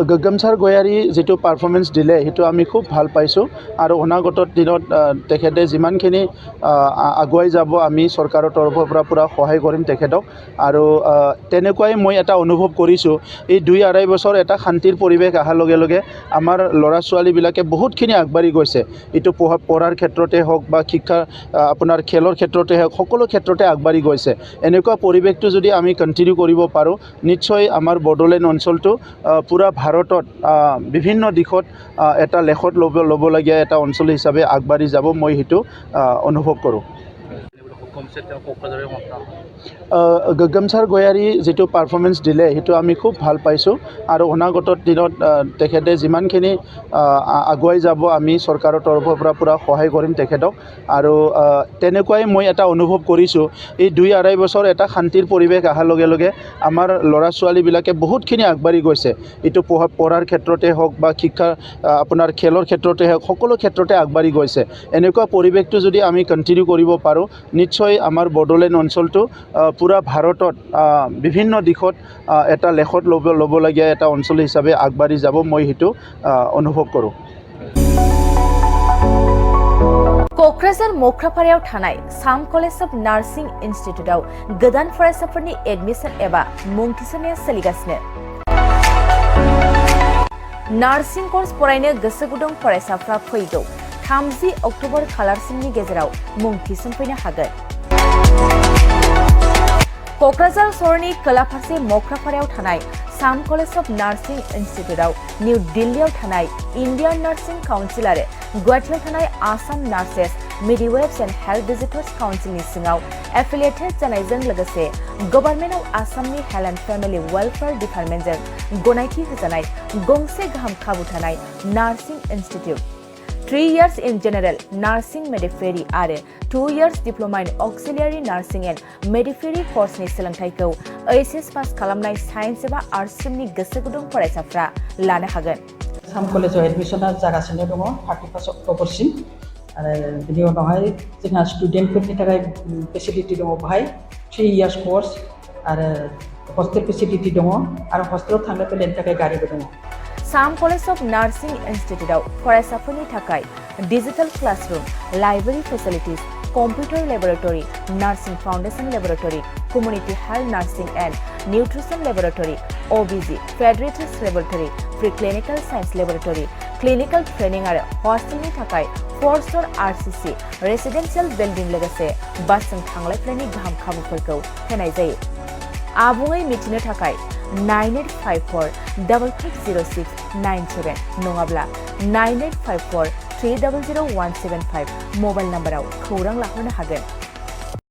গগমছাৰ গয়াৰী যেটো পাৰফৰ্মেন্স দিলে হেতু আমি খুব ভাল পাইছো আৰু অনাগত দিনত তেখেতে যিমানখিনি আগুৱাই যাব আমি চৰকাৰৰ তৰফৰ পৰা পুৰা সহায় কৰিম তেখেতক আৰু তেনেকুৱাই মই এটা অনুভৱ কৰিছো এই 2-2.5 বছৰ এটা শান্তিৰ পৰিৱেশ আহাৰ লগে লগে আমাৰ ল'ৰা ছোৱালীবিলাকে বহুতখিনি আগবাঢ়ি গৈছে ইটো পঢ়াৰ ক্ষেত্ৰতে হওক বা শিক্ষা আপোনাৰ খেলৰ ক্ষেত্ৰতে হওক সকলো ক্ষেত্ৰতে আগবাঢ়ি গৈছে এনেকুৱা পৰিৱেশটো যদি আমি কন্টিনিউ কৰিব পাৰো নিশ্চয় আমাৰ বড়োলেণ্ড অঞ্চলটো পুৰা ভাৰতত বিভিন্ন দিশত এটা লেখত ল'বলগীয়া এটা অঞ্চল হিচাপে আগবাঢ়ি যাব মই হেতু অনুভৱ কৰোঁ গগমছাৰ গয়াৰী যেটো পাৰফৰ্মেন্স দিলে হেতু আমি খুব ভাল পাইছো আৰু অনাগত দিনত তেখেতে যিমানখিনি আগুৱাই যাব আমি চৰকাৰৰ তৰফৰ পৰা পুৰা সহায় কৰিম তেখেতক আৰু তেনেকুৱাই মই এটা অনুভৱ কৰিছো এই 2-2.5 বছৰ এটা শান্তিৰ পৰিৱেশ আহাৰ লগে লগে আমাৰ ল'ৰা ছোৱালীবিলাকে বহুতখিনি আগবাঢ়ি গৈছে ইটো পঢ়াৰ ক্ষেত্ৰতে হওক বা শিক্ষা আপোনাৰ খেলৰ ক্ষেত্ৰতে হওক সকলো ক্ষেত্ৰতে আগবাঢ়ি গৈছে এনেকুৱা পৰিৱেশটো যদি আমি কন্টিনিউ কৰিব পাৰো নিশ্চয় আমাৰ বড়োলেণ্ড অঞ্চলটো পুৰা ভাৰতত বিভিন্ন দিশত এটা লেখত ল'বলগীয়া এটা অঞ্চল হিচাপে আগবাঢ়ি যাব মই হেতু অনুভৱ কৰোঁ क'क्राझार मोख्रापारायाव थानाय साम कलेज अफ नार्सिं इन्स्टिट्यूटआव गोदान फरायसाफोरनि एडमिशन एबा मुं थिसननाया सोलिगासिनो नार्सिं कर्स फरायनो गोसो गुदुं फरायसाफ्रा फैगौ 30 अक्ट'बर खालारसिमनि गेजेराव मुं थिसनफैनो हागोन क'क्राझार सहरनि खोला फारसे मोख्रापारायाव थानाय साम कलेज अफ नार्सिं इन्स्टिट्यूटआव निउ दिल्लीआव थानाय इन्डियान नार्सिं काउन्सिल आरो गुवाहाटीआव थानाय Assam nurses midwifes and health visitors काउन्सिलनि सिङाव एफिलिएटेड जानायजों लोगोसे गभर्नमेन्ट अफ आसामनि हेल्थ एन्ड फेमिलि वेलफेयार डिपार्टमेन्टजों गनायथि होजानाय गंसे गाहाम खाबु थानाय nursing institute 3 years in general nursing midwifery आरो 2 years diploma in auxiliary nursing and midwifery course-नि सोलोंथायखौ HS पास खालामनाय साइन्स एबा आर्ट्स स्ट्रीमनि गोसो गुदुं फरायसाफ्रा लानो हागोन साम कलेजाव एडमिशना जागासिनो दङ 31 अक्ट'बरसिम आरो बिनि उनावहाय जोंहा स्टुडेन्टफोरनि थाखाय फेसिलिटि दङ बाहाय 3 years course आरो हस्टेल फेसिलिटि दङ आरो हस्टेलाव थांनो फैनायनि थाखाय गारिबो दङ साम कलेज अफ नार्सिं इन्स्टिट्यूटआव फरायसाफोरनि थाखाय digital classroom library facilities computer laboratory nursing foundation laboratory community health nursing and nutrition laboratory OBG paediatrics laboratory pre clinical science laboratory clinical training आरो हस्टेलनि थाखाय 4-star RCC रेसिडेंशियल बिल्डिं लोगोसे बासजों थांलाय फैलायनि गाहाम खाबुफोरखौ होनाय जायो आबुङै मिथिनो थाखाय 9854-550697 नङाब्ला 9854-300175 मबाइल नम्बराव खौरां लाहरनो हागोन